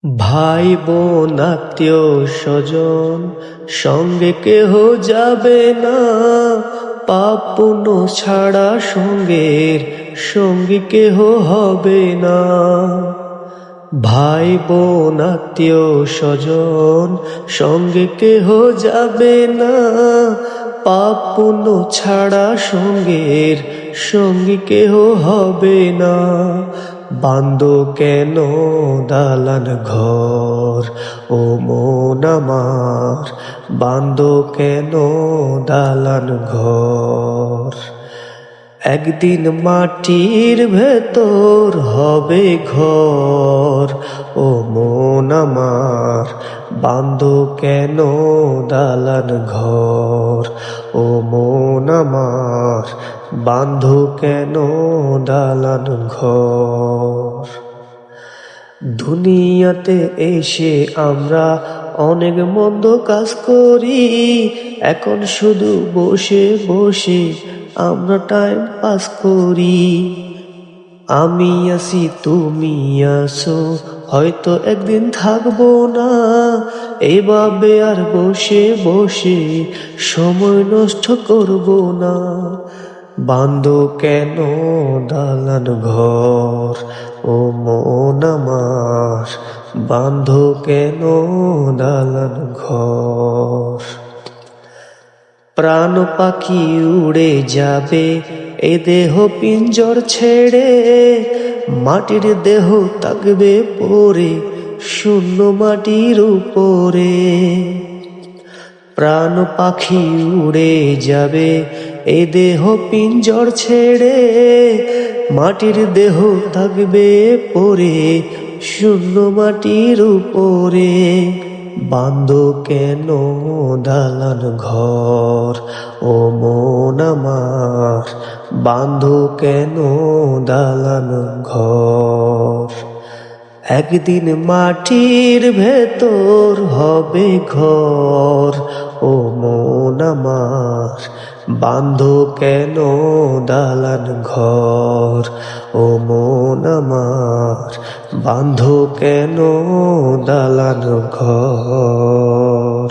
ভাই বোন আত্মীয় স্বজন সঙ্গে কেহ যাবে না, পাপ পুণ্য ছাড়া সঙ্গের সঙ্গী কেহ হবে না। ভাই বোন আত্মীয় স্বজন সঙ্গে কেহ যাবে না, পাপ পুণ্য ছাড়া সঙ্গের সঙ্গী কেহ হবে না। বান্দো কেন দালান ঘর ও মন আমার, বান্দো কেন দালান ঘর। একদিন মাটির ভেতর হবে ঘর ও মন আমার, বান্দো কেন দালান ঘর ও মন আমার, বান্ধো কেন দালান ঘর। দুনিয়াতে এসে আমরা অনেক মন্দ কাজ করি, এখন শুধু বসে বসে আমরা টাইম পাস করি। আমি আছি তুমি আছো, হয়তো একদিন থাকবো না, এভাবে আর বসে বসে সময় নষ্ট করব না। বান্দো কেন দালান ঘর ও মন আমার, বান্ধো কেন দালান ঘর। প্রাণ পাখি উড়ে যাবে এ দেহ পিঞ্জর ছেড়ে, মাটির দেহ থাকবে পড়ে শূন্য মাটির উপরে। প্রাণ পাখি উড়ে যাবে এ দেহ পিঞ্জর ছেড়ে, মাটির দেহ থাকবে পড়ে শূন্য মাটির উপরে। বান্দো কেন দালান ঘর ও মন আমার, বান্ধো কেন দালান ঘর। একদিন মাটির ভেতর হবে ঘর ও মন আমার, বান্ধো কেন দালান ঘর ও মন আমার, বান্ধো কেন দালান ঘর।